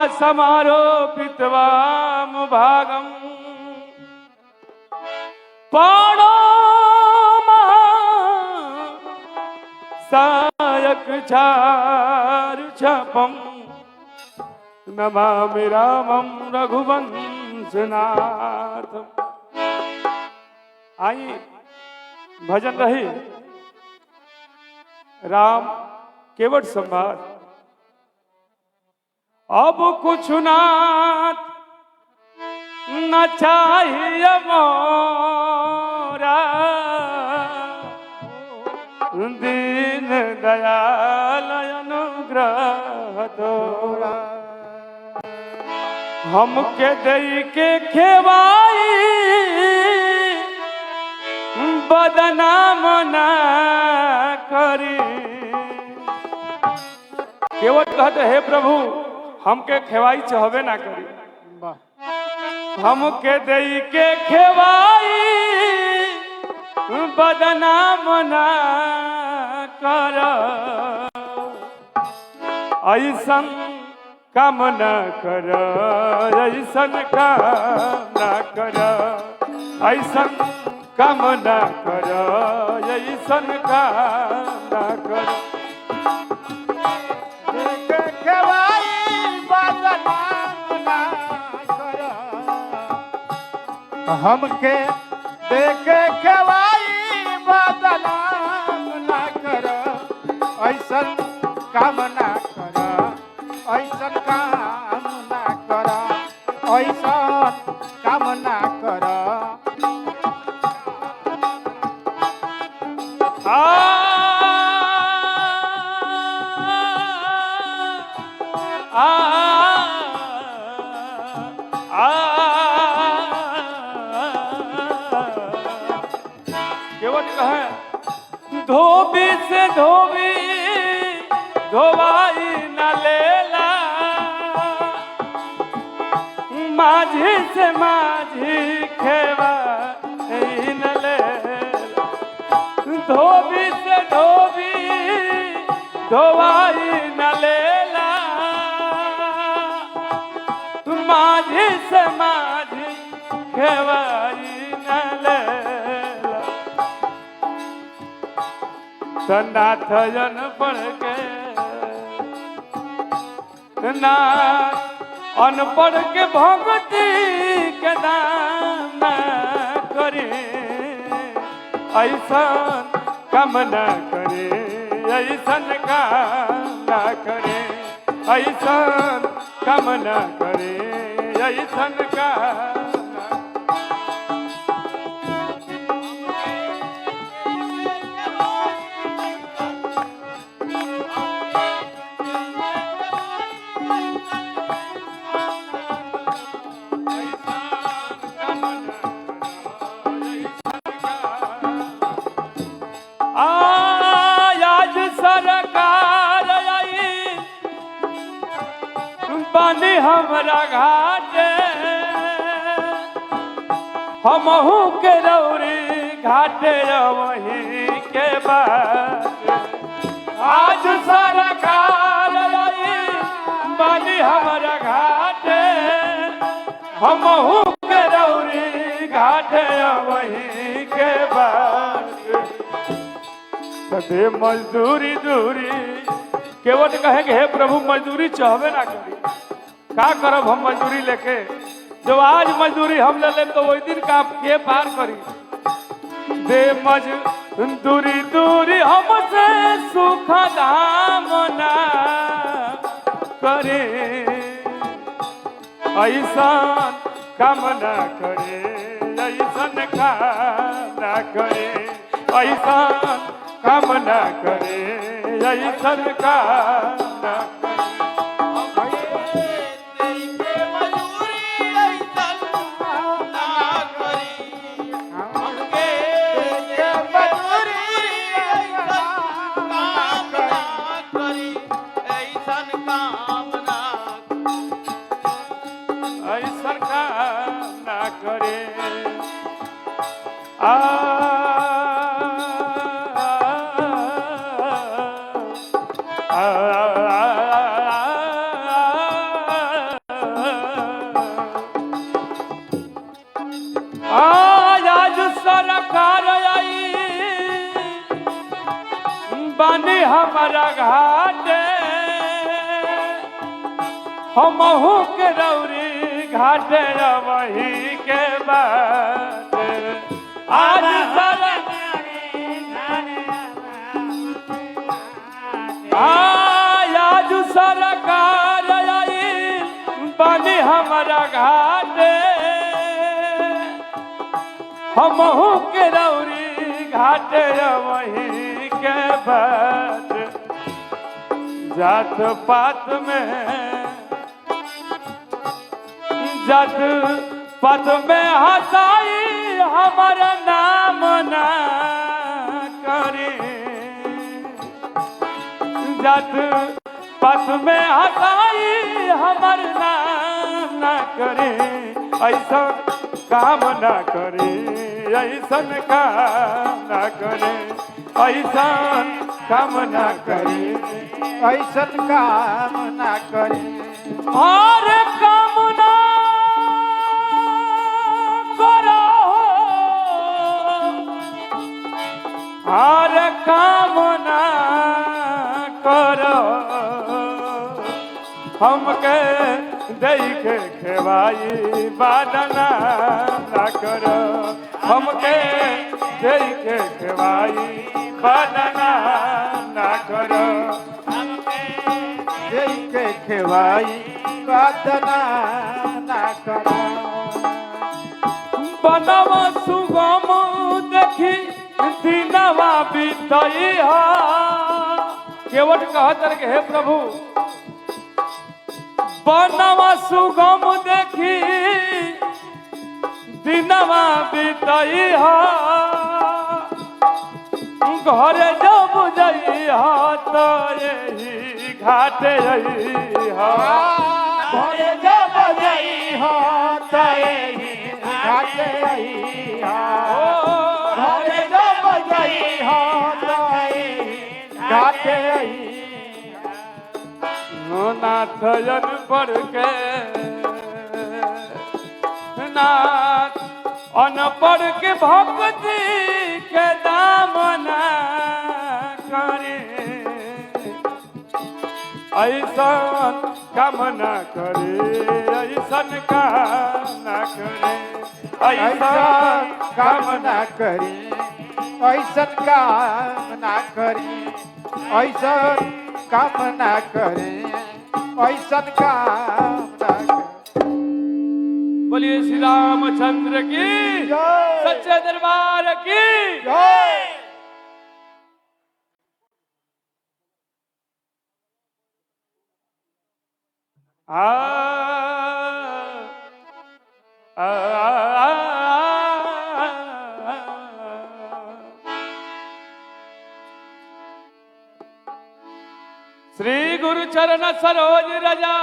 समारोपितवाम भागम पाणो सायक चारुचपम नमामि रामं रघुवंशनाथम। आइए भजन रही राम केवट संवाद। अब कुछ नाथ न चाहिए मोरा, दीन दयाल अनुग्रह तोरा। हमके दई के खेवाई बदनाम ना करी। केवट कहते हे प्रभु हमके खेवाई चाहबे ना करी, हमके दई के खेवाई बदनाम ना कर। ऐसन काम न कर, ऐसन काम न कर, ऐसन काम न कर, ऐसन काम न कर। हमके देखे खेवाई बदनाम ना कर, ऐसन काम ना कर, ऐसन काम ना कर, ऐसन काम ना कर। धोबी से धोबी धोवाई न लेला, माझी से माझी खेवा न लेला। धोबी से धोबी धोवाई न लेला, माझी से माझी खेवाई न लेला। नाथ जन पढ़ के नाथ अनपढ़ के भगती के दान करे। ऐसन काम न करे, ऐसन काम न करे, ऐसन काम न करे, ऐसन काम पानी हमरा घाटे। हमहू के रौरी घाटे वही के बात। आज सरकार पानी हमरा घाटे, हमहू के रौरी घाटे वही के बात। कदे मजदूरी दूरी केवट कहे हे प्रभु मजदूरी चाहबे ना करी। का करब हम मजदूरी लेके, जो आज मजदूरी हम ले लेब तो वही दिन का के पार करी। दे मजदूरी दूरी हमसे सुख धाम ना करे। ऐसन काम ना करे, ऐसन काम ना करे, ऐसन काम ना करे, ऐसन काम ना करे। हमारा घाटे हमहू के रौरी घाटे वही के बात आज आज सरकार आई बनी हमारा घाटे हमहू के रौरी घाटे वही के बात जात पात में हंसाई हमारा नाम ना करे जात पात में हंसाई हमार नाम ना करे ऐसा काम ना करे ऐसा काम ना करे ऐसा काम ना करे ऐसा काम ना करे और काम ना करो और काम ना करो हमके दई के खेवाई बादना ना करो हमके दई के खेवाई बादना ना करो जय के खेवाई बादना ना करो बनवा सुगम देखी दिनवा बीतई केवट कहतर के हे प्रभु बनवा सुगम देखी दिनवा बीतई घरे जब जई तो यही घाटे घरे जब जई तो यही घाटे घरे जब जई तो यही घाटे नाथयन पढ़ के नाथ अनपढ़ के भक्ति के दाम ना करे ऐसा काम ना करे ऐसा काम ना करे ऐसा काम ना करी ऐसा काम ना करी ऐसा काम ना करे ऐसा काम ना करे बोलिए श्री रामचंद्र की जय सच्चे दरबार की जय श्री गुरु चरण सरोज रजा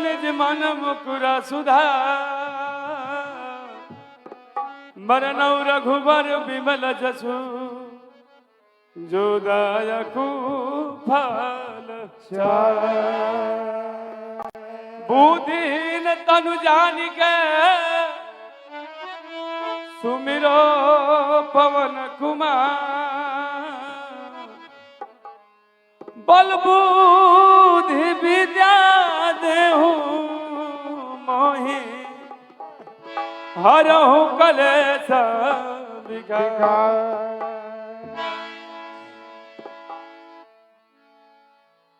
निज मन मुकुरा सुधा मरनौ रघुबर विमल जसु जो दायकु फल बुद्धिहीन तनु जानि के सुमिरो पवन कुमार बल बुद्धि विद्या देहु मोहि हरहु कलेश विकार।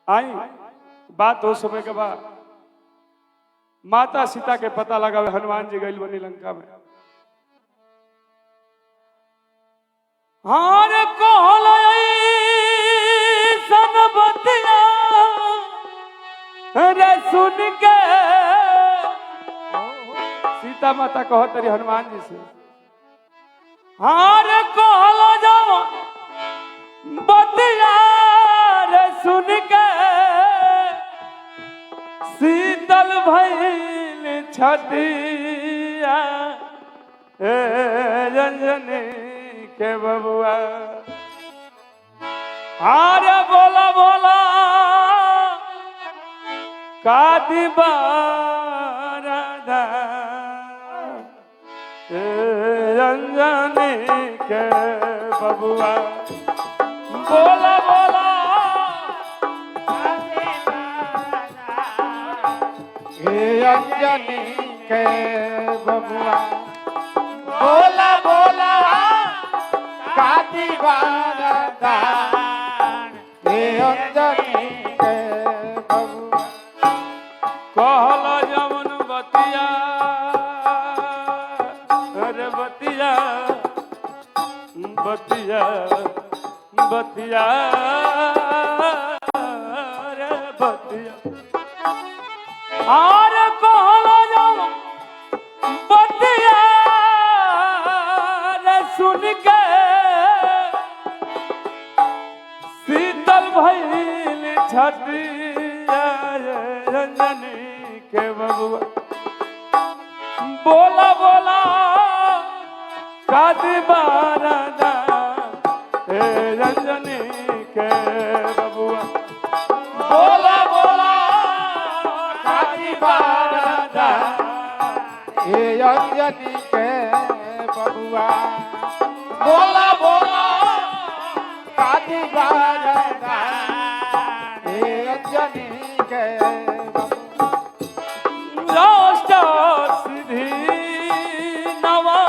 आई बात हो समय के बाद माता सीता के पता लगा हनुमान जी गइल बनी लंका में। हार कहल सनबतिया रे सुन के सीता माता कह तरी हनुमान जी से हार कहल जब बतिया रे सुन के शीतल भइल छतिया रंजनी के बबुआ हारे बोला बोला कादी बारदा रंजनी के बबुआ बोला बोला हे अंजनी के बबुआ बोला बोला काटी बारदान हे अंजनी के बबुआ कहला जमन बतिया अरे बतिया बतिया बतिया अरे बतिया अरे कहला जमन बतिया रे सुन के शीतल भइल छटिया रंजनी के बबुआ बोला बोला कादी बारदा हे रंजनी के बबुआ बोला बोला कादी बारदा हे अंजनी के बबुआ बोला बोला काटी बारदान हे अंजनी के बबुआ राष्ट्र सिद्धि नवा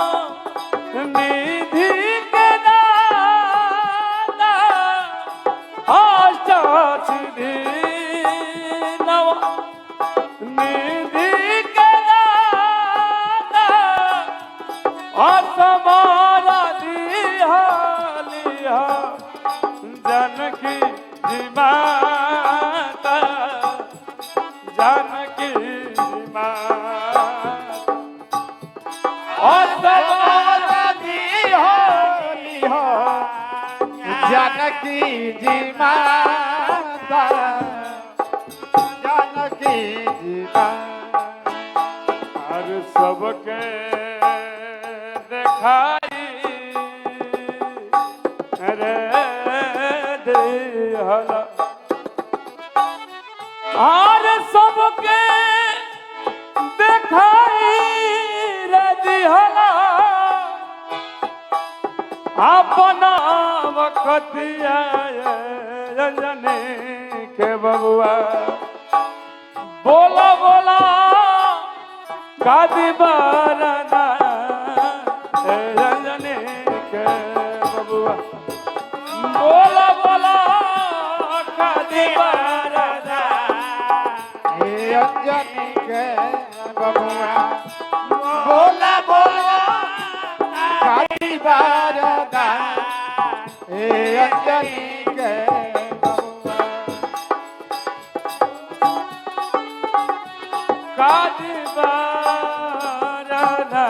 निधि के दाता राष्ट्र सिद्धि नवा निधि के दाता असमारा दिहा लिहा जनकी जी माता जानकी माता जानकी जी माता जानकी जी माता हर सबके देखाई रे देहला हर सबके देखाई रे दिहला अपना वखतिया रंजनी के बबुआ बोला बोला कादी बारदा रंजनी के बबुआ बोला बोला कादी बारदा हे अंजनी के बबुआ बोला बोला काली बारदा हे अंजनी के बबुआ कादी बारदा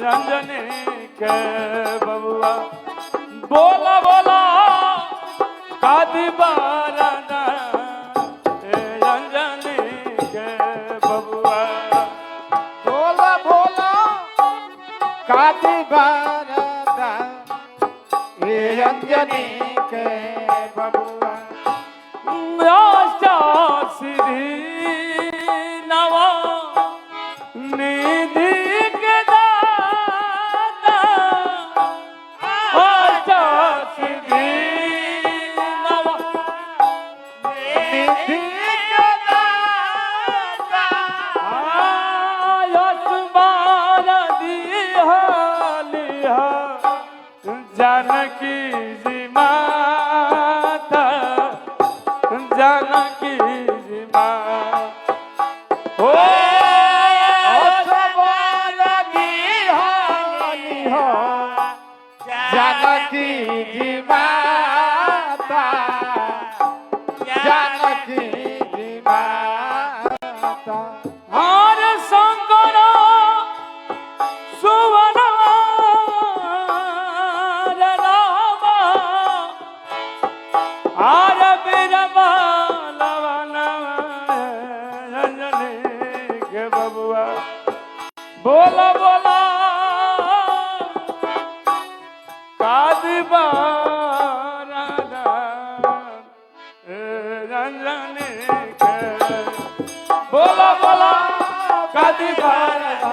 रंजनी के बबुआ बोला बोला कादी बारदा रंजनी के बबुआ बोला बोला काली बारदा हे अंजनी के बबुआ राष्ट्र सिद्धि नवा निधि के दाता राष्ट्र सिद्धि नवा निधि के दाता आयुष्मान दिहा लिहा जानकी जी माता जानकी जी माता हो जानकी जी माता जानकी जी माता हर शंकर सुवन राम हर बीरबा रंजनी के बबुआ बोला बोला कादी बारदा रंजनी के बोला बोला कादी बारदा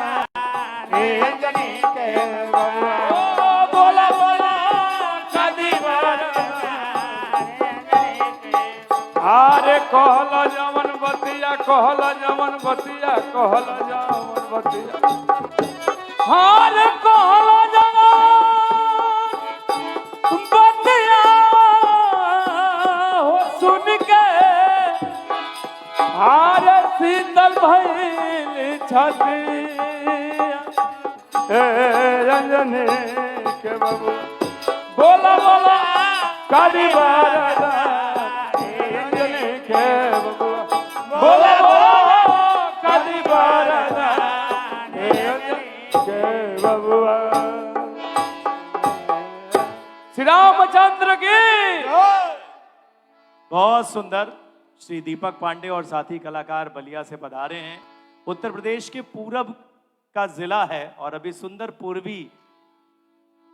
हे अंजनी के बबुआ बोला बोला कादी बारदा कहला जवन बतिया कहला जवन बतिया कहला जवन बतिया हार कहला जवन बतिया हो सुन के हार शीतल भइल छतिया रंजनी के बाबू बोला बोला काली बारा रंजनी के बाबू बोला बोला काली बारा रंजनी के बाबू श्री रामचंद्र की बहुत सुंदर। श्री दीपक पांडे और साथी कलाकार बलिया से पधारे हैं। उत्तर प्रदेश के पूरब का जिला है और अभी सुंदर पूर्वी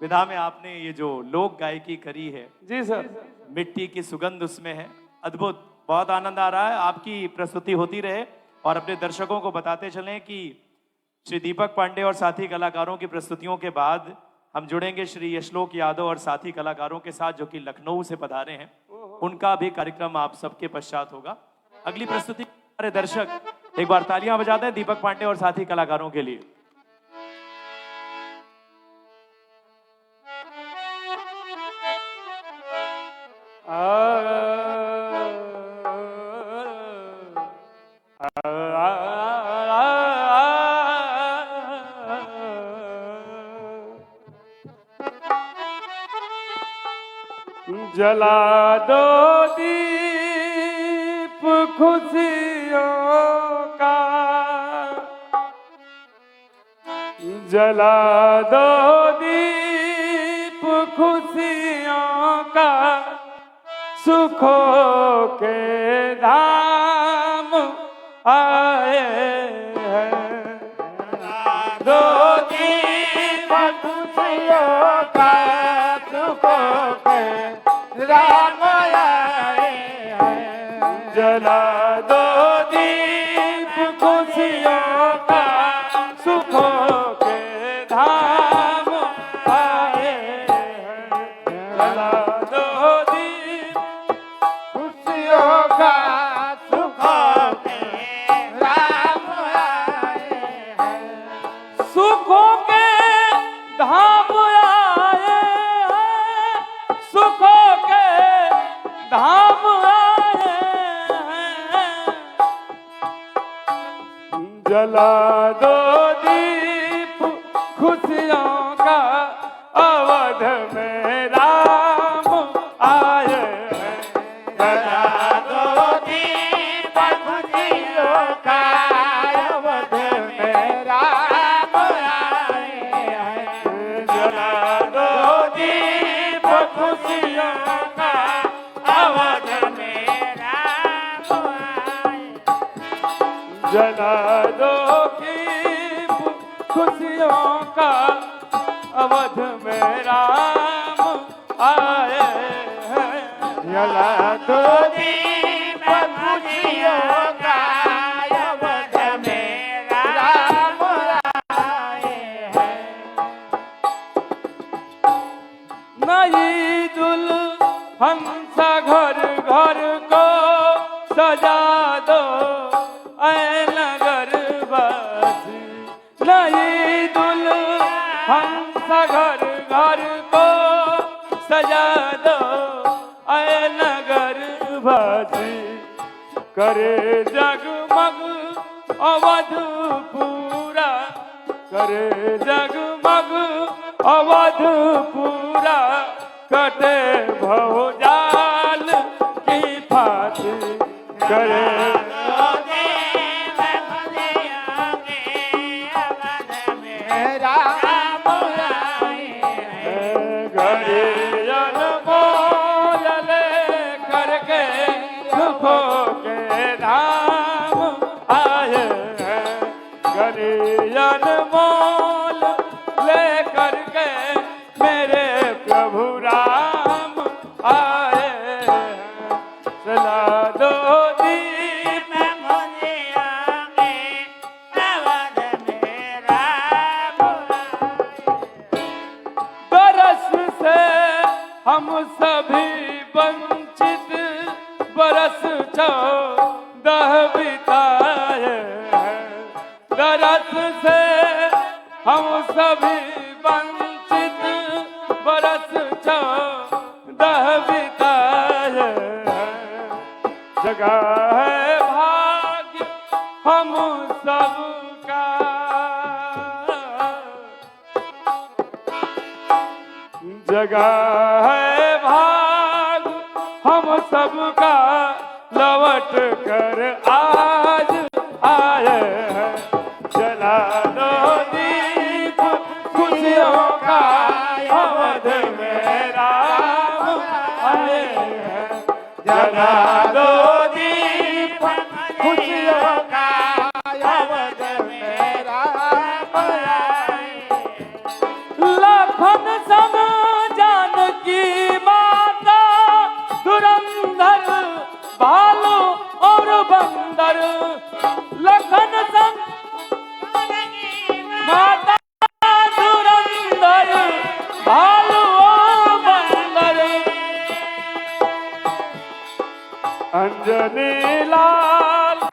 विधा में आपने ये जो लोक गायकी करी है, जी सर, मिट्टी की सुगंध उसमें है। अद्भुत, बहुत आनंद आ रहा है। आपकी प्रस्तुति होती रहे और अपने दर्शकों को बताते चलें कि श्री दीपक पांडे और साथी कलाकारों की प्रस्तुतियों के बाद हम जुड़ेंगे श्री यशलोक यादव और साथी कलाकारों के साथ, जो कि लखनऊ से पधारे हैं। उनका भी कार्यक्रम आप सबके पश्चात होगा। अगली प्रस्तुति हमारे दर्शक एक बार तालियां बजा दें दीपक पांडे और साथी कलाकारों के लिए। जला दो दीप खुशियों का, जला दो दीप खुशियों का, सुखों के धाम आए हैं। दो दीप खुशियों का, सुखों के राम आए हैं। जला दो दीप खुशियों का, सुखों के धाम आए हैं। जला दो दीप खुशियों का, सुखों के राम आए हैं। सुखों के धाम आए हैं, सुखों के धाम आए हैं। जला दो दीप खुशियों का, अवध में राम आए हैं। जला दो दीप खुशियों का, अवध में राम आए हैं। जला दो दीप खुशियों का, अवध में राम आए। जला दो दीप खुशियों का, अवध में राम आए हैं। जला दो दीप खुशियों का, अवध में राम आए हैं। नई दुल्हन सा घर घर को सजा दो ऐ नगर वासी। नई दुल्हन सा घर घर को सजा दो ऐ नगर वासी। करे जगमग अवध पूरा, करे जगमग अवध पूरा, कटे भवजाल की फांसी। करे घरे अनमोल ले करके, सुखों के धाम आए हैं। घरे अनमोल ले करके, मेरे प्रभु राम आए हैं। जला दो दीप खुशियों के, अवध में राम आए। बरस से हम सभी वंचित, बरस छो दह बिताए हैं। दरस से हम सभी वंचित बरस दह बिताए हैं। जगा है भाग्य हम सबका, जगा है भाग हम सबका, लौट कर आज आए हैं। जला दो दीप खुशियों का, अवध में राम आए हैं। जला दो दीप खुशियों का, अवध में राम आए। लखन सम जानकी माता, धुरंधर भालू और बंदर। लखन सम माता, धुरंधर भालू और बंदर। अंजनी लाल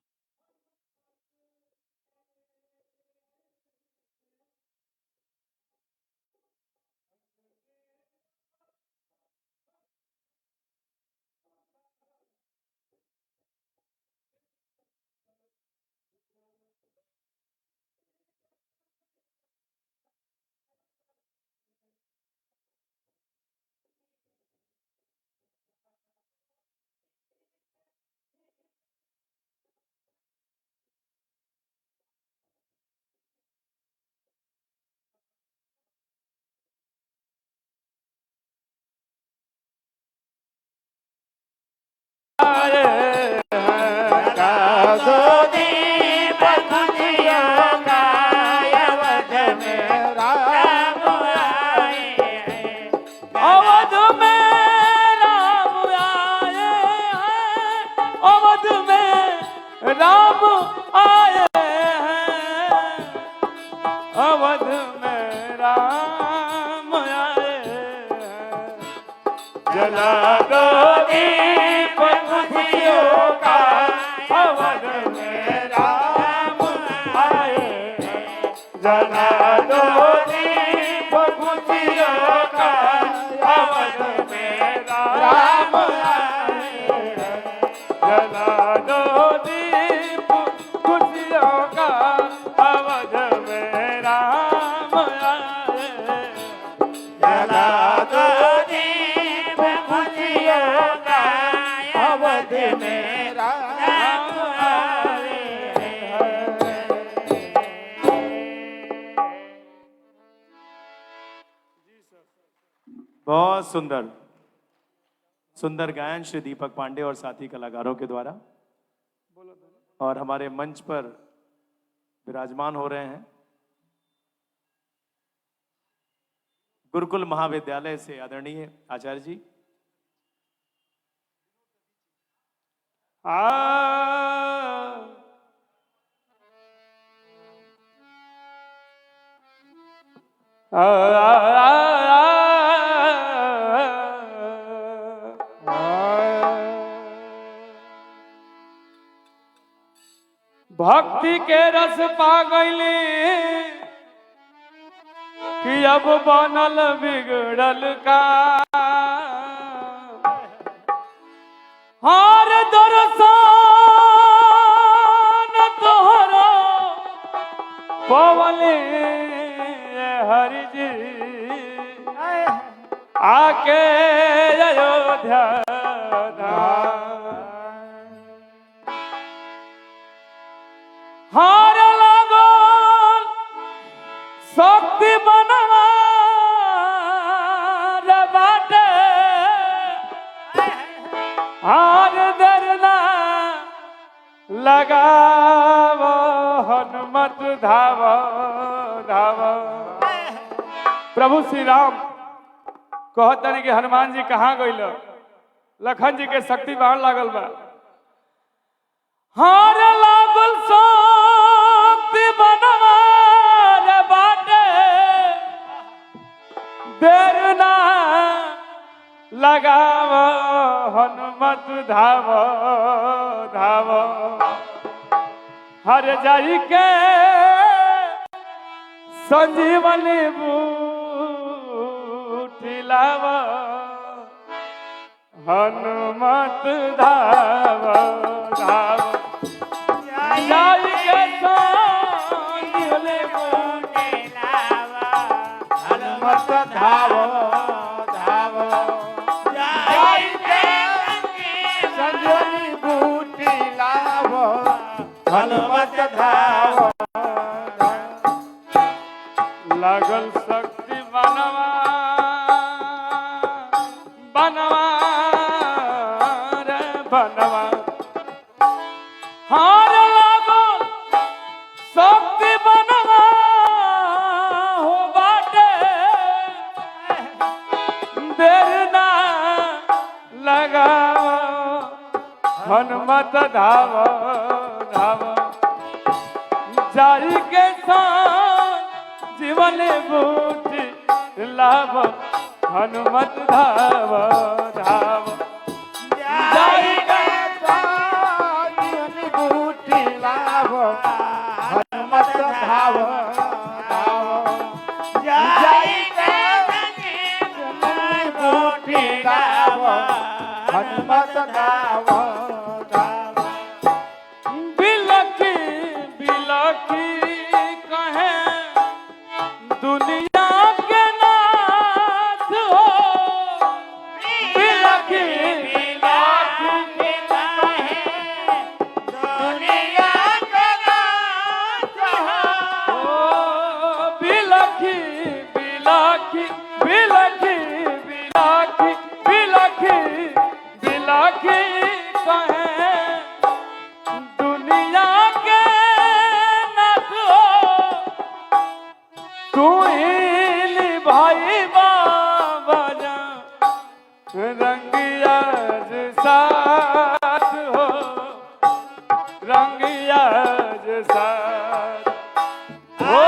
राम आए हैं। अवध में राम आए हैं। जला दो दीप खुशियों का, अवध में राम आए हैं। जला दो दीप खुशियों का, अवध में राम आए हैं। जला दो दीप खुशियों का, अवध में राम आए हैं। जला दो दीप खुशियों का, अवध में राम आए हैं। बहुत सुंदर सुंदर गायन श्री दीपक पांडे और साथी कलाकारों के द्वारा। और हमारे मंच पर विराजमान हो रहे हैं गुरुकुल महाविद्यालय से आदरणीय आचार्य जी। भक्ति के रस पा गईली कि अब बनल बिगड़ल का। हार दर्शन तोहरा पवले हरि जी, आके अयोध्या हार लागल शक्ति बनवा बाटे। हार डरना लगाव हनुमत धाव धाव। प्रभु श्री राम कहतनी कि हनुमान जी कहाँ गइल? लखन जी के शक्ति बाण लागल बा। हार लागल शक्ति बनवा बाटे, देर ना लगाव हनुमत धाव धाव। हर जाई के संजीवनी बूटी लाव हनुमत धाव धाव जाई के संजीवनी बूटी हनुमत धाव धाव जाई के संजीवनी बूटी लाव हनुमत धाव लागल शक्ति बनवा बनवा रे बनवा हार लागल शक्ति बनवा हो बाटे देर ना लगाव हनुमत धाव धाव जाई के संग जीवन बूटी लाभ हनुमत धाव धाव जाई के संजीवनी बूटी लाव हनुमत धाव धाव जाई के संजीवनी बूटी लाव हनुमत धाव धाव बिलखी बिलखी कहे दुनिया के नाथ हो बिलखी बिलखी दुनिया के नाथ ओ बिलखी बिलखी बिलखी बिलखी बिलखी बिलखी कहे दुनिया के नाथ हो तू ही भाई बाबा रंगिया साथ हो रंगिया साथ हो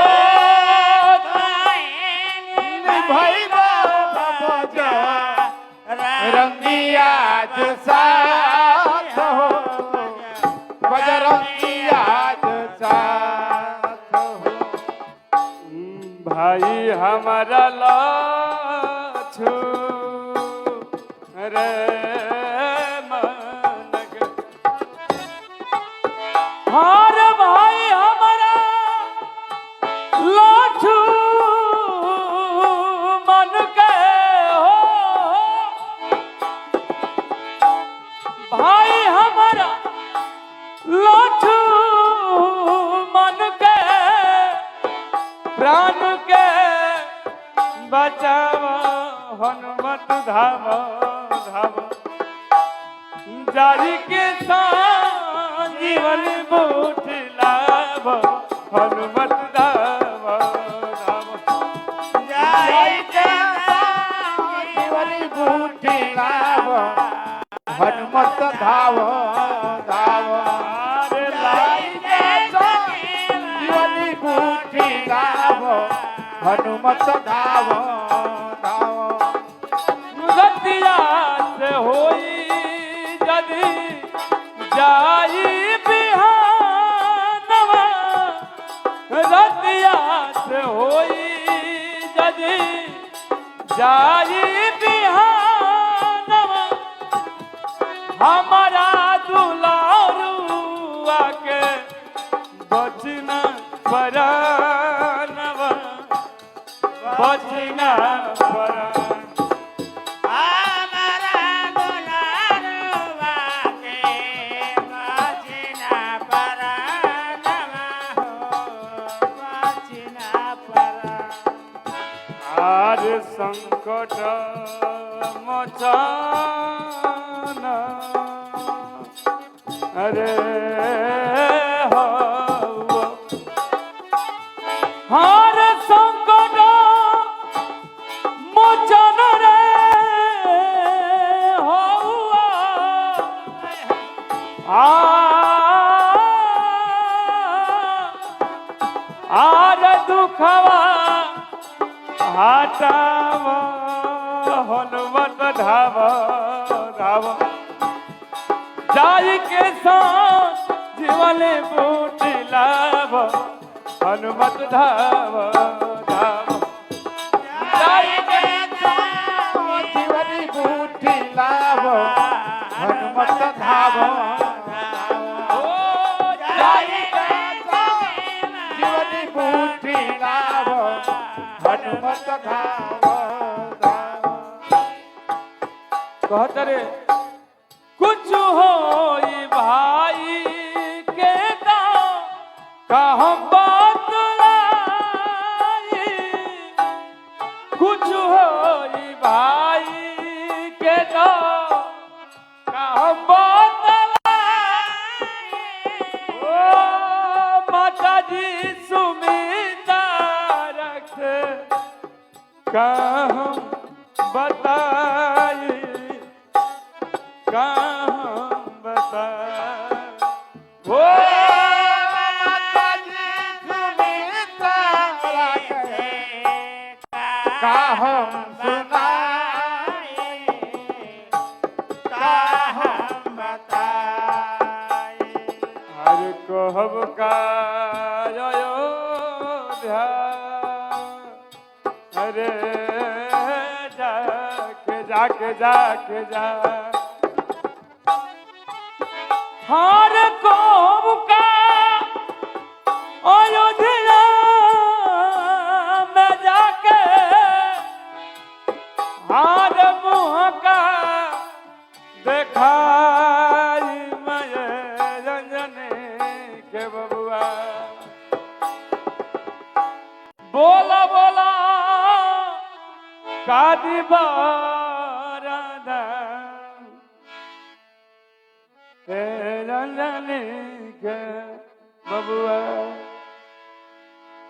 भाई बाबा बजा रंगिया साथ हो बजरंगिया साथ हो भाई हमारा लाछू रे मन के हार भाई हमारा लाछू मन के हो भाई हमारा लाछू मन के प्राण के बचाव हनुमत धाव धाव जारी के जीवन बूटी लाभ हनुमत धाव धाव जाई के जीवनी बूटी लाव हनुमत धाव धाव जाई के जीवनी बूटी लाव हनुमत धाव धाव रतिया से होई यदि जाई बिहानवा रतिया से होई यदि जाई बिहानवा हमारा दुलारुआ के बचना परानवा बचना परान हमारा दुलारुआ के बचना परानवा हो बचना परान आज संकट मोचन अरे हो हर संकट मोचन रे हौआ आर दुखवा हटाव हनुमत धाव धाव जाई के साथ संजीवनी बूटी लाभ हनुमत धाव धाव जाई के संजीवनी बूटी लाभ हनुमत धाव जाई के संजीवनी बूटी लाभ हनुमत धाव कहत रे कुछ हो भाई के का हम बात लाई कुछ हो भाई के का हम बात लाई ओ माता जी सुमिता रख का हम बताई का हम बताई ओ माता जी सुमित्रा रखे का हम सुनाई का हम बताई हर कहब का अयोध्या अरे जाके जाके जा हर कहब का अयोध्या में जाके हर मुँह का देखाई मैं रंजने के बबुआ बोला बोला कादी बारादा रंजने के बबुआ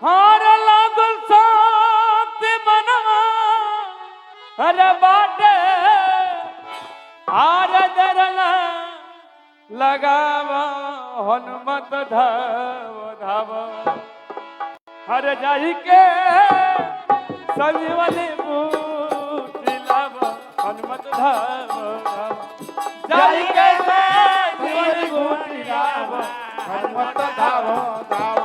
हार लागल शक्ति मनवा अरे बाटे हार दरला लगावा हनुमत धाव धाव हर जाई के संजीवनी बूटी लाभ हनुमत धाव धाव जाई के संजीवनी बूटी लाभ हनुमत धाव धाव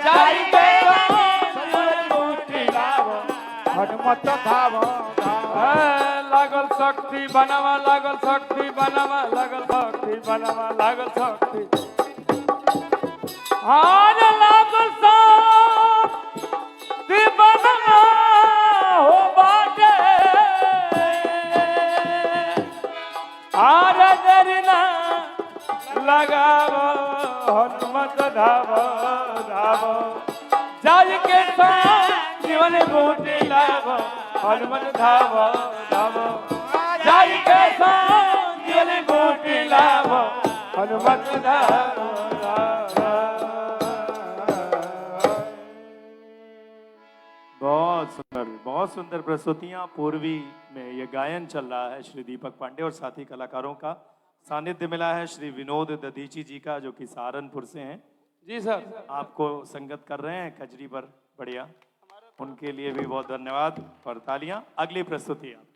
जाई के संजीवनी बूटी लाभ हनुमत धाव धाव लागल शक्ति बनवा लागल शक्ति बनवा लागल शक्ति बनवा लागल शक्ति हार लागल शक्ति बनवा हो बाटे हार दरिना लगाव हनुमत धाव धाव जाय के जीवन बूटी लाभ हनुमत धाव धाव जाय के जीवन बूटी लाभ हनुमत धाव धाव बहुत सुंदर प्रस्तुतियां। पूर्वी में ये गायन चल रहा है श्री दीपक पांडे और साथी कलाकारों का सानिध्य मिला है श्री विनोद दधीची जी का जो कि सहारनपुर से हैं। जी सर आपको संगत कर रहे हैं कजरी पर, बढ़िया, उनके लिए भी बहुत धन्यवाद और तालियां। अगली प्रस्तुति आपकी।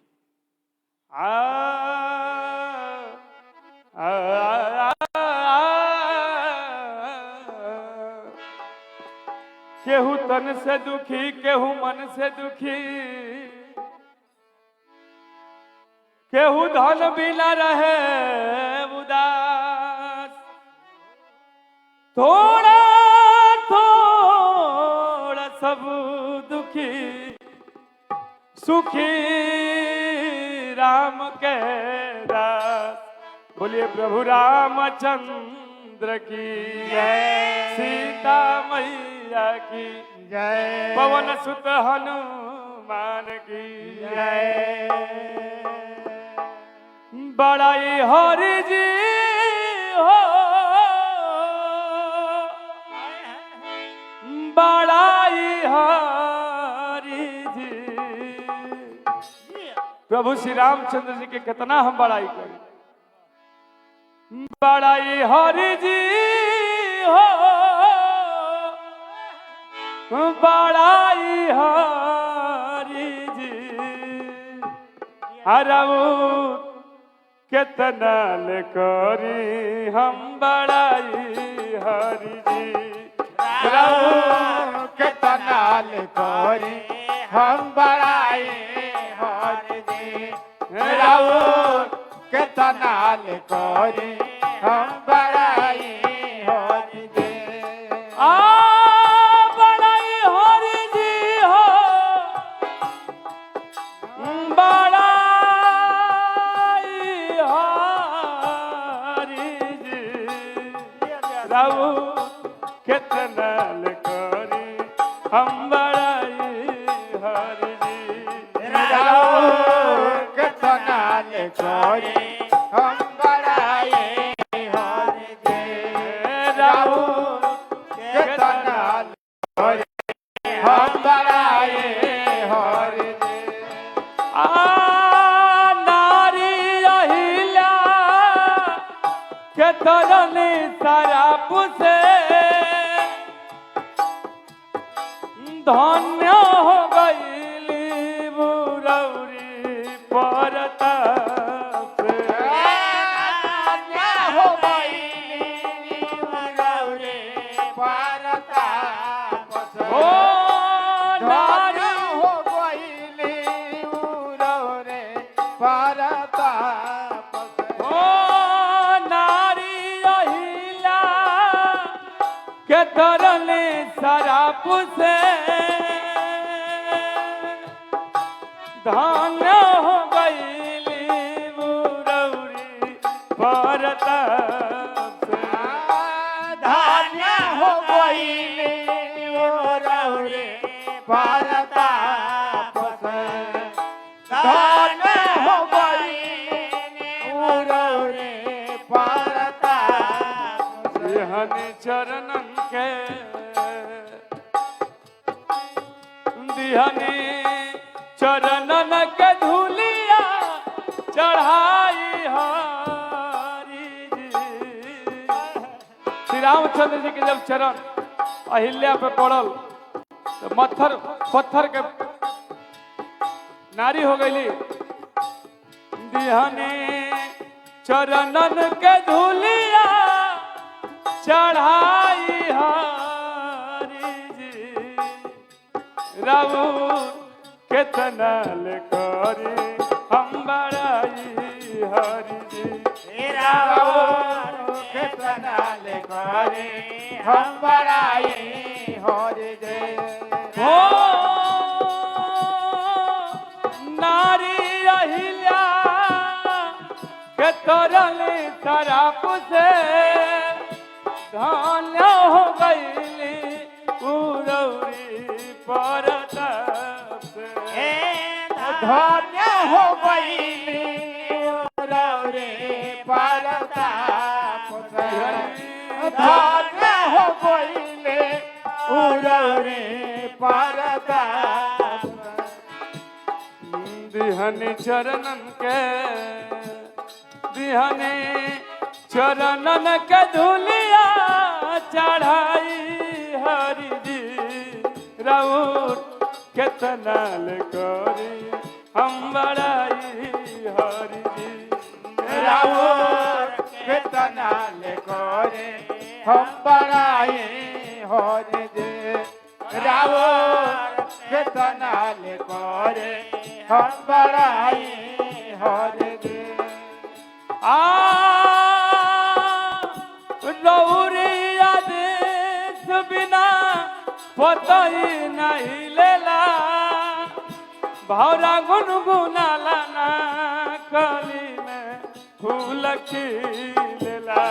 केहू तन से दुखी केहू मन से दुखी केहू धन बिना रहे उदास थोड़ा थोड़ा सब दुखी सुखी राम के दास। बोलिए प्रभु रामचंद्र की जय, सीता मैया की जय, पवन सुत हनुमान की जय। बड़ाई हरि जी हो बड़ाई हरि जी। प्रभु श्री रामचंद्र जी के कितना हम बड़ाई करें। बड़ाई हरि जी हो बड़ाई हरि जी। हरऊ कितना ले करी हम बड़ाई हरि जी राउर केतनाल करी हम बड़ाई हरि जी राउर केतनाल करी हम बड़ाई हरि जी आ बड़ाई हरि जी हो बड़ाई हरि जी राउर केतनाल करी हम बड़ाई हरि जी राउर केतनाल करी हम बड़ाई हरि जी राउर केतनाल करी हम बड़ाई हरि जी आ नारी अहिल्या के तरनी शराब से धन्य हो गईली बुरौरी परताप से हो गईली बुरौरी परताप से ओ नारी हो गईली बुरौरी परताप से ओ नारी अहिल्या के तरनी शराब से धन्य हो गईली बुरौरी परताप से धन्य हो गईली बुरौरी परताप से धन्य हो गईली बुरौरी परताप से दिहनि चरणन के दिहनि चरणन के धूलिया चढ़ाई हरि जी श्री रामचंद्र जी के जब चरण अहिल्या पे पड़ल तो पत्थर के नारी हो गईली दिहनि चरणन के धूलिया चढ़ाई हरि जी राउर केतनाल करी हम बड़ाई हरि जी राउर केतनाल करी हम बड़ाई हरि जी हो नारी अहिल्या के तरली शराब से धन्य हो गईली बुरौरी परताप से धन्य हो गईली बुरौरी परताप से धन्य हो गईली बुरौरी परताप दिहनि चरणन के दिहनि चरणन के धूलिया चढ़ाई हरि जी राउर केतनाल करी हम बड़ाई हरि जी राउर केतनाल करी हम बड़ाई हरि जी राउर केतनाल करी हम बड़ाई हरि जी आ रौरी आदेश बिना पतई नहीं लेला भौरा गुनगुनाला ना कली में फूल खिलेला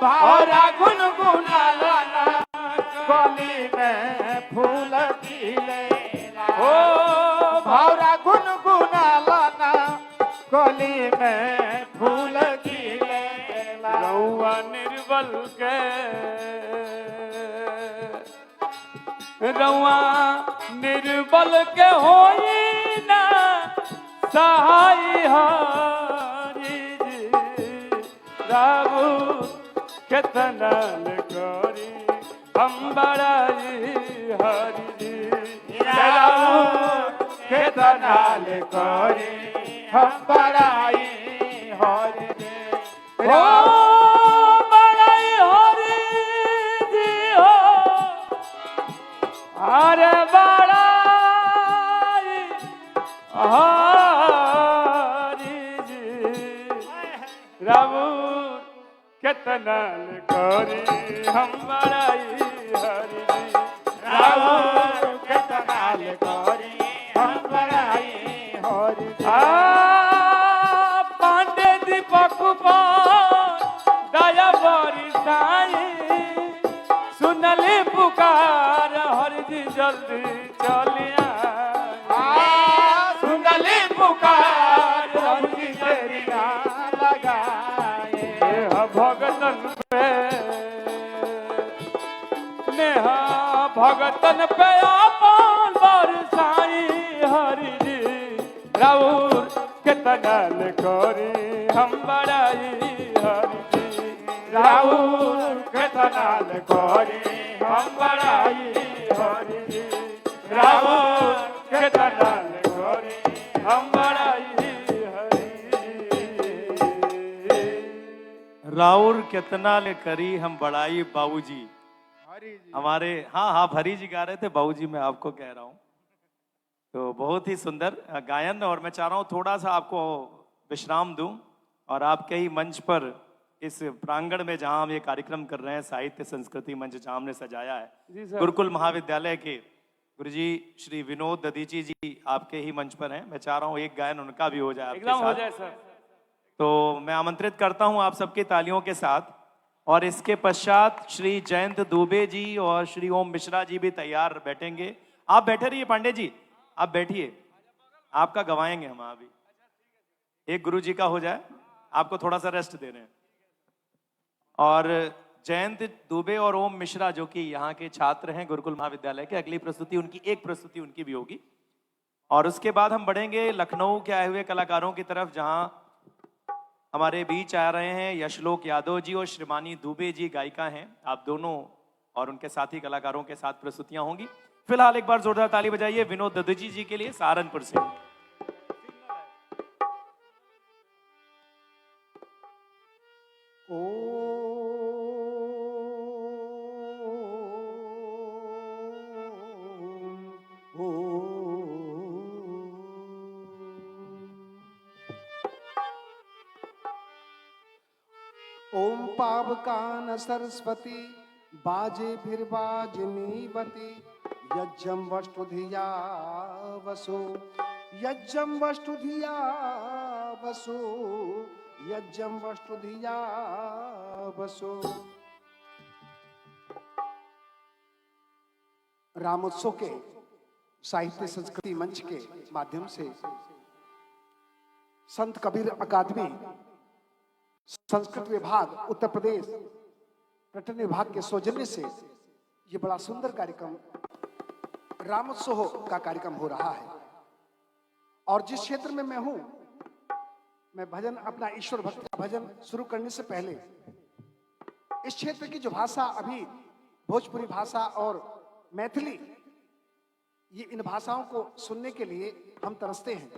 भौरा गुनगुनाला ना कली में फूल खिलेला ओ भौरा गुनगुनाला ना कली में फूल खिलेला रउआ निर्बल के रउआ निर्बल के होई ना सहाय हरि जी राबू केतनाल करी हम बड़ाई हरि जी राबू केतनाल करी हम बड़ाई हरि जी ओ बड़ाई हरि हम बड़ाई हरि जी राउर केतनाल करी हम बड़ाई हरि जी पांडे दीपक पर दया बरसाई सुनली पुकार हरि जी जल्दी चलिया सुनली पुकार प्रभु जी तेरी लगाए भगतन पे नेहा भगतन पे अपन बरसाई हरि जी राउर केतनाल करी हम बड़ाई हरि जी राउर केतनाल करी हम बड़ाई हरि जी राउर केतनाल करी हम बड़ाई हरि जी राउर कितना ले करी हम बड़ाई बाबूजी हरि जी हमारे। हाँ हाँ हरी जी गा रहे थे, बाबूजी मैं आपको कह रहा हूँ। तो बहुत ही सुंदर गायन, और मैं चाह रहा हूँ थोड़ा सा आपको विश्राम दूं और आपके ही मंच पर इस प्रांगण में जहां हम ये कार्यक्रम कर रहे हैं, साहित्य संस्कृति मंच जहां हमने सजाया है, जी सर। गुरुकुल महाविद्यालय के गुरुजी श्री विनोद ददीची जी आपके ही मंच पर हैं। मैं चाह रहा हूँ एक गायन उनका भी हो जाए आपके एकदम हो साथ। जाए सर। तो मैं आमंत्रित करता हूं आप सबकी तालियों के साथ, और इसके पश्चात श्री जयंत दुबे जी और श्री ओम मिश्रा जी भी तैयार बैठेंगे। आप बैठे रहिए पांडे जी, आप बैठिए, आपका गवाएंगे हम अभी। एक गुरु जी का हो जाए, आपको थोड़ा सा रेस्ट दे रहे हैं। और जयंत दुबे और ओम मिश्रा जो कि यहाँ के छात्र हैं गुरुकुल महाविद्यालय के, अगली प्रस्तुति उनकी, एक प्रस्तुति उनकी भी होगी। और उसके बाद हम बढ़ेंगे लखनऊ के आए हुए कलाकारों की तरफ, जहां हमारे बीच आ रहे हैं यशलोक यादव जी और श्रीमानी दुबे जी, गायिका हैं। आप दोनों और उनके साथी कलाकारों के साथ प्रस्तुतियां होंगी। फिलहाल एक बार जोरदार ताली बजाइए विनोद ददीची जी के लिए, सहारनपुर से। ओम पावकान सरस्वती बाजे फिर बाजनीवती यज्ञम वस्तुधिया वसो यज्ञम वस्तुधिया वसो यज्ञम वस्तुधिया वसो। रामोत्सव के साहित्य संस्कृति मंच के माध्यम से संत कबीर अकादमी संस्कृत विभाग उत्तर प्रदेश पर्यटन विभाग के सौजन्य से ये बड़ा सुंदर कार्यक्रम रामोत्सव का कार्यक्रम हो रहा है। और जिस क्षेत्र में मैं हूं, मैं भजन, अपना ईश्वर भक्त का भजन शुरू करने से पहले इस क्षेत्र की जो भाषा अभी भोजपुरी भाषा और मैथिली, ये इन भाषाओं को सुनने के लिए हम तरसते हैं।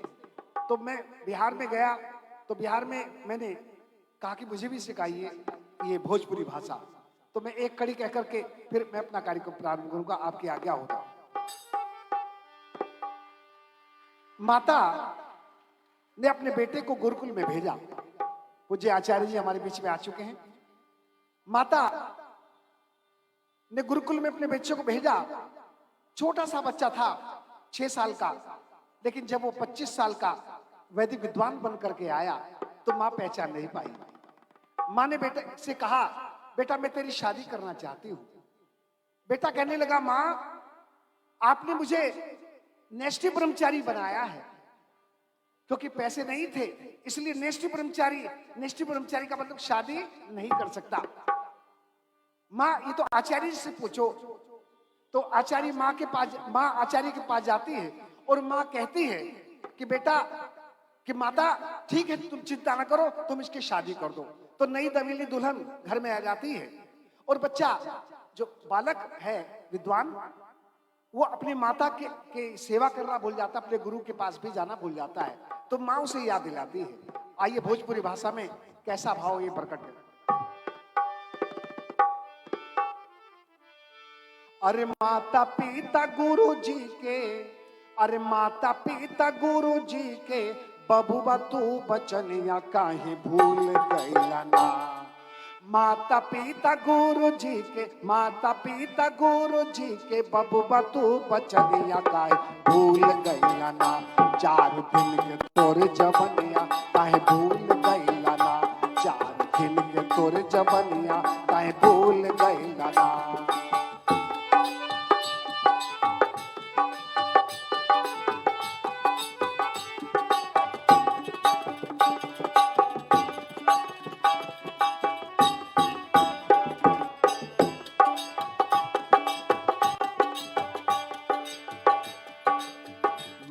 तो मैं बिहार में गया तो बिहार में मैंने कहा कि मुझे भी सिखाइए ये भोजपुरी भाषा। तो मैं एक कड़ी कह करके फिर मैं अपना कार्यक्रम प्रारंभ करूंगा, आपकी आज्ञा होगा। माता ने अपने बेटे को गुरुकुल में भेजा। पूज्य आचार्य जी हमारे बीच में आ चुके हैं। माता ने गुरुकुल में अपने बच्चों को भेजा। छोटा सा बच्चा था 6 साल का, लेकिन जब वो 25 साल का वैदिक विद्वान बन करके आया तो मां पहचान नहीं पाई। मां ने बेटे से कहा, बेटा मैं तेरी शादी करना चाहती हूं। बेटा कहने लगा, मां आपने मुझे नेष्टि ब्रह्मचारी बनाया है, क्योंकि पैसे नहीं थे इसलिए नेष्टि ब्रह्मचारी का मतलब शादी नहीं कर सकता। मां ये तो आचार्य से पूछो। तो आचार्य मां आचार्य के पास जाती है और मां कहती है कि बेटा, कि माता ठीक है तुम चिंता ना करो, तुम इसकी शादी कर दो। तो नई दवीली दुल्हन घर में आ जाती है और बच्चा जो बालक है विद्वान, वो अपनी माता के सेवा करना भूल जाता, अपने गुरु के पास भी जाना भूल जाता है। तो मां उसे याद दिलाती है। आइए भोजपुरी भाषा में कैसा भाव ये प्रकट है। अरे माता पिता गुरु जी के, अरे माता पिता गुरु जी के, बबुआ तू बचनिया काहे भूल गईला ना। माता पिता गुरु जी के, माता पिता गुरु जी के, बबुआ तू बचनिया काहे भूल गईला ना, 4 दिन के तोर जबनिया काहे भूल गईला ना, 4 दिन के तोर जबनिया काहे भूल गईला ना।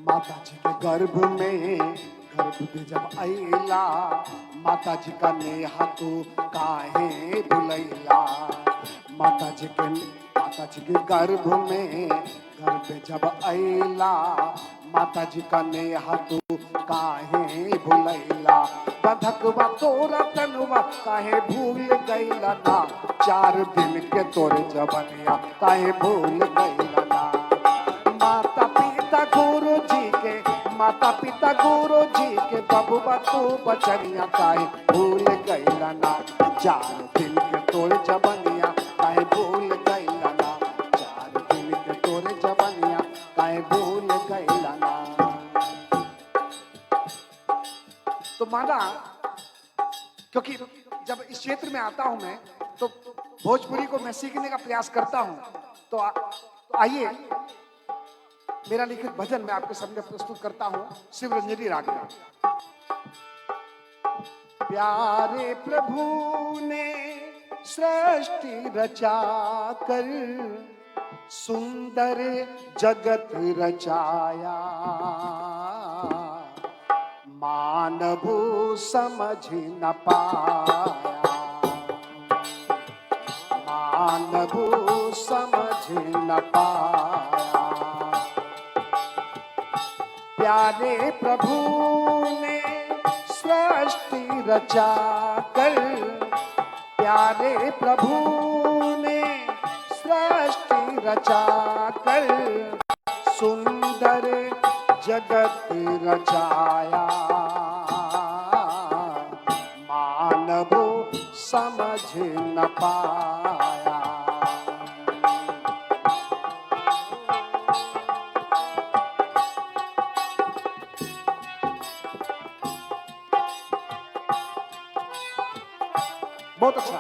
माता जी के गर्भ में जब आईला, माता जी का नेहा तू काहे भुलैला, माता जी के गर्भ में जब आईला, माता जी का नेहा तू काहे भुलैला, बंधकवा तोरा तनुवा काहे भूल गईला ना, 4 दिन के तोर जबनिया काहे भूल गईला ना। माता पिता गुरु जी के, माता पिता गुरु जी के, बबुआ तू बचनिया काहे भूल गईला ना, 4 दिन के तोर जबनिया काहे भूल गईला ना, 4 दिन के तोर जबनिया काहे भूल गईला ना। तो माना, क्योंकि जब इस क्षेत्र में आता हूं मैं तो भोजपुरी को मैं सीखने का प्रयास करता हूं, तो आइए मेरा लिखित भजन मैं आपके सामने प्रस्तुत करता हूं शिवरंजनी राग में। प्यारे प्रभु ने सृष्टि रचा कर सुंदर जगत रचाया, मानव समझ न पाया, मानव समझ न पाया। प्यारे प्रभु ने सृष्टि रचा कर, प्यारे प्रभु ने सृष्टि रचा कर सुंदर जगत रचाया, मानव समझ न पाया। बहुत अच्छा।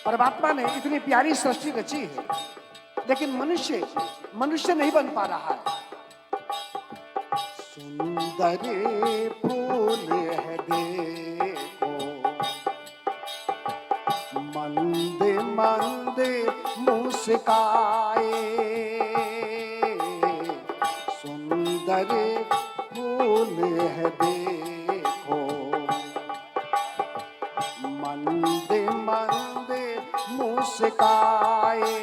परमात्मा ने इतनी प्यारी सृष्टि रची है, लेकिन मनुष्य नहीं बन पा रहा है। सुंदर फूल है देखो, मंद मंद मुस्काए, सुंदर फूल है देखो, मंद मंद मुस्काए,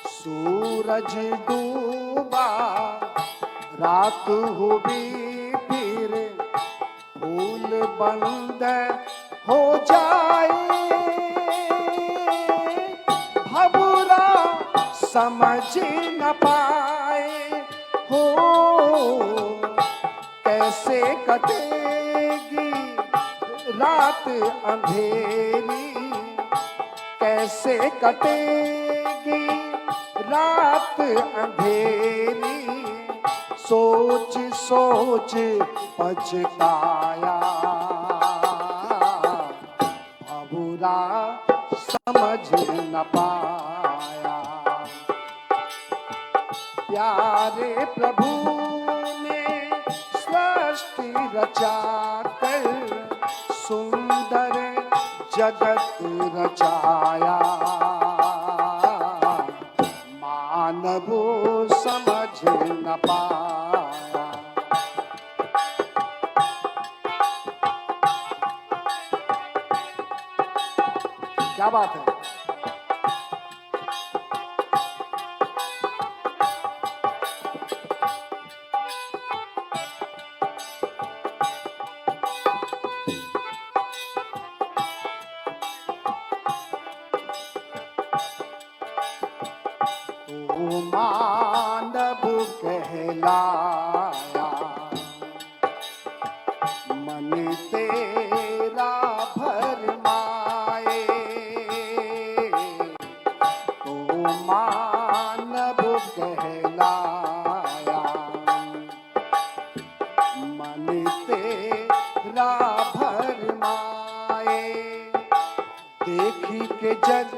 सूरज डूबा रात हुई फिर फूल बंद हो जाए, भबुरा समझ न पाए हो, कैसे कटेगी रात अंधेरी, कैसे कटेगी रात अंधेरी, सोच सोच पछताया, भबुरा समझ न पाया। प्यारे प्रभु ने सृष्टि रचा कर सुंदर जगत रचाया, मानव समझ न पाया। क्या बात है। कहलाया, मन तेरा भरमाए, तो मानव कहलाया, मन तेरा भरमाए। देखी के जग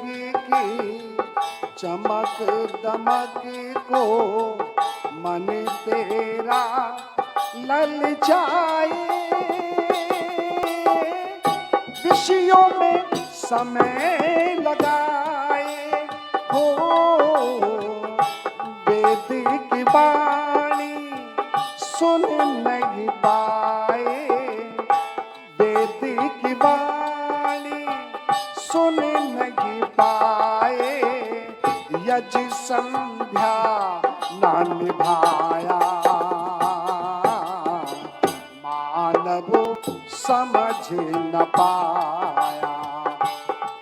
की चमक दमक को मन तेरा ललचाए, विषयों में समय लगाए हो, वेद की वाणी सुन नहीं पाए, वेद की वाणी सुन नहीं पाए, यज संध्या ना निभाया, मानव समझ न पाया।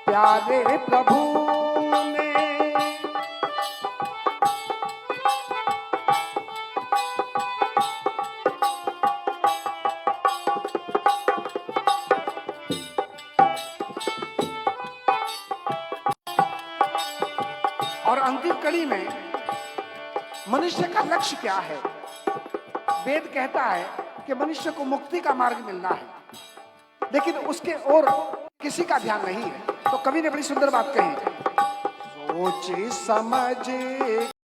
प्यारे प्रभु ने और अंतिम कड़ी में मनुष्य का लक्ष्य क्या है? वेद कहता है कि मनुष्य को मुक्ति का मार्ग मिलना है, लेकिन उसके और किसी का ध्यान नहीं है। तो कवि ने बड़ी सुंदर बात कही, सोच समझ